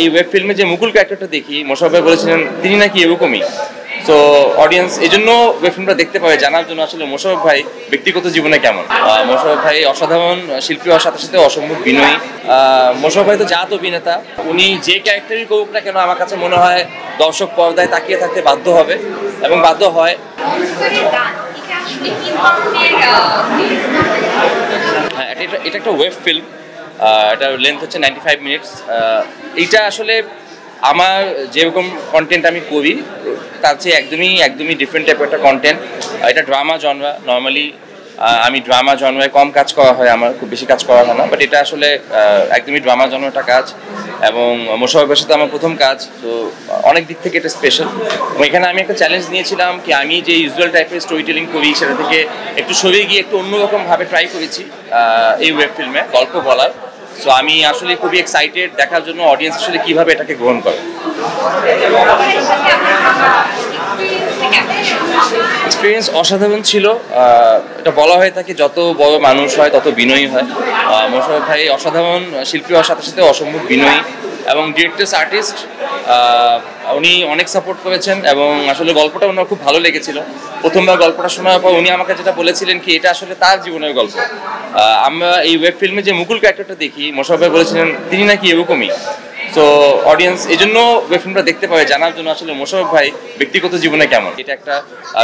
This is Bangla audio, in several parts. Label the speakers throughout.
Speaker 1: এই ওয়েব ফিল্মে যে মুকুল ক্যারেক্টারটা দেখি, মোশাররফ ভাই বলেছিলেন তিনি নাকি এরকমই। সো অডিয়েন্স এই জন্য ওয়েব ফিল্মটা দেখতে পাবে, জানার জন্য আসলে মোশাররফ ভাই ব্যক্তিগত জীবনে কেমন। মোশাররফ ভাই অসাধারণ শিল্পী হওয়ার সাথে সাথে অসম্ভব বিনয়ী। মোশাররফ ভাই তো জাত অভিনেতা, উনি যে ক্যারেক্টারই করুক না কেন আমার কাছে মনে হয় দর্শক পর্দায় তাকিয়ে থাকতে বাধ্য হবে এবং বাধ্য হয়। হ্যাঁ, এটা একটা ওয়েব ফিল্ম, এটার লেন্থ হচ্ছে 95 মিনিটস। এইটা আসলে আমার যেরকম কন্টেন্ট আমি করি তার চেয়ে একদমই ডিফারেন্ট টাইপের একটা কন্টেন্ট। এটা ড্রামা জনরা, নর্মালি আমি ড্রামা জনরায় কম কাজ করা হয়, আমার খুব বেশি কাজ করা হয় না, বাট এটা আসলে একদমই ড্রামা জনরাটা কাজ এবং মোশাররফের সাথে আমার প্রথম কাজ, তো অনেক দিক থেকে এটা স্পেশাল। এবং এখানে আমি একটা চ্যালেঞ্জ নিয়েছিলাম কি আমি যে ইউজুয়াল টাইপের স্টোরি টেলিং করি সেটা থেকে একটু সরে গিয়ে একটু অন্যরকমভাবে ট্রাই করেছি এই ওয়েব ফিল্মে গল্প বলার। সো আমি আসলে খুবই এক্সাইটেড দেখার জন্য অডিয়েন্স আসলে কীভাবে এটাকে গ্রহণ করে। এক্সপিরিয়েন্স অসাধারণ ছিল। এটা বলা হয়ে থাকে যত বড় মানুষ হয় তত বিনয়ী হয়। মোশাররফ ভাই অসাধারণ শিল্পী হওয়ার সাথে সাথে অসম্ভব বিনয়ী এবং ডিরেক্টরস আর্টিস্ট, উনি অনেক সাপোর্ট করেছেন এবং আসলে গল্পটা ওনার খুব ভালো লেগেছিল। প্রথমবার গল্পটা শোনার পর উনি আমাকে যেটা বলেছিলেন কি এটা আসলে তার জীবনের গল্প। আমরা এই ওয়েব ফিল্মে যে মুকুল ক্যারেক্টারটা দেখি, মোশাররফ ভাই বলেছিলেন তিনি নাকি এরকমই। সো অডিয়েন্স এই জন্য ওয়েব ফিল্মটা দেখতে পাবে, জানার জন্য আসলে মোশাররফ ভাই ব্যক্তিগত জীবনে কেমন। এটা একটা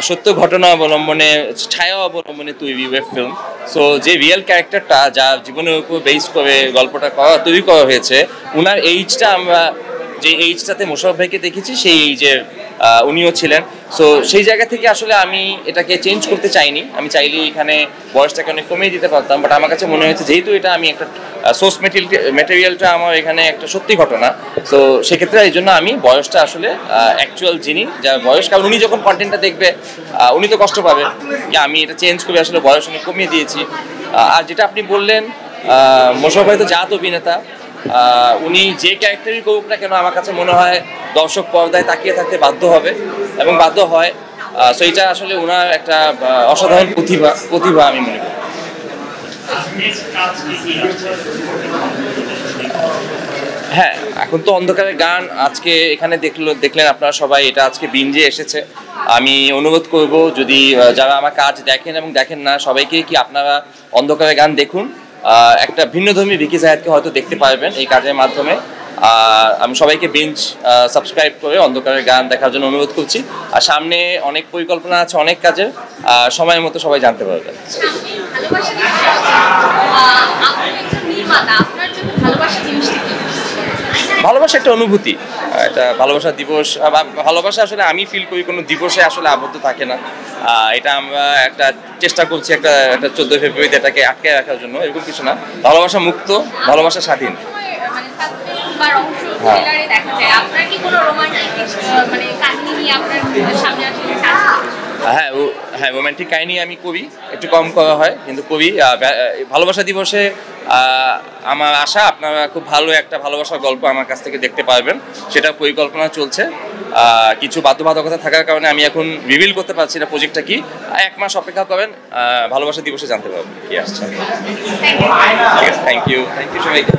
Speaker 1: সত্য ঘটনা অবলম্বনে, ছায়া অবলম্বনে তৈরি ওয়েব ফিল্ম। সো যে রিয়েল ক্যারেক্টারটা যা জীবনের উপর বেস করে গল্পটা তৈরি করা হয়েছে, ওনার এইজটা আমরা যে এইজটাতে মোশাররফ ভাইকে দেখেছি সেই এইজের উনিও ছিলেন। সো সেই জায়গা থেকে আসলে আমি এটাকে চেঞ্জ করতে চাইনি, আমি চাইলে এখানে বয়সটাকে অনেক কমিয়ে দিতে পারতাম, বাট আমার কাছে মনে হয়েছে যেহেতু এটা আমি একটা সোর্স মেটেরিয়ালটা আমার এখানে একটা সত্যি ঘটনা, সো সেক্ষেত্রে এই জন্য আমি বয়সটা আসলে অ্যাকচুয়াল যিনি যার বয়স, কারণ উনি যখন কন্টেন্টটা দেখবে উনি তো কষ্ট পাবে যে আমি এটা চেঞ্জ করে আসলে বয়স অনেক কমিয়ে দিয়েছি। আর যেটা আপনি বললেন মোশাররফ ভাই তো জাত অভিনেতা, উনি যে ক্যারেক্টারই করুক না কেন আমার কাছে মনে হয় দর্শক পর্দায় তাকিয়ে থাকতে বাধ্য হবে এবং বাধ্য হয়। সো এটা আসলে ওনার একটা অসাধারণ প্রতিভা আমি মনে করি। হ্যাঁ, এখন তো অন্ধকারের গান আজকে এখানে দেখলেন আপনারা সবাই, এটা আজকে বিঞ্জে এসেছে। আমি অনুরোধ করব যদি যারা আমার কাজ দেখেন এবং দেখেন না সবাইকে কি আপনারা অন্ধকারের গান দেখুন। একটা ভিন্নধর্মী ভিকি জায়েদকে হয়তো দেখতে পারবেন এই কাজের মাধ্যমে। আমি সবাইকে বেঞ্চ সাবস্ক্রাইব করে অন্ধকারের গান দেখার জন্য অনুরোধ করছি। আর সামনে অনেক পরিকল্পনা আছে, অনেক কাজের, সময় মতো সবাই জানতে পারবেন। ভালোবাসা একটা অনুভূতি, এটা ভালোবাসা দিবস, ভালোবাসা আসলে আমি ফিল করি কোনো দিবসে আসলে আবদ্ধ থাকে না। এটা আমরা একটা চেষ্টা করছি একটা 14 ফেব্রুয়ারিতে এটাকে আটকে রাখার জন্য, এরকম কিছু না। ভালোবাসা মুক্ত, ভালোবাসা স্বাধীন। হ্যাঁ, রোমান্টিক কাহিনী আমি করি, একটু কম করা হয় কিন্তু করি। ভালোবাসা দিবসে আমার আশা আপনারা খুব ভালো একটা ভালোবাসার গল্প আমার কাছ থেকে দেখতে পারবেন, সেটা পরিকল্পনা চলছে। কিছু বাধ্যবাধকতা থাকার কারণে আমি এখন রিভিল করতে পারছি না প্রজেক্টটা কি। 1 মাস অপেক্ষা করেন, ভালোবাসা দিবসে জানতে পারবেন কি আসছে। থ্যাংক ইউ সবাইকে।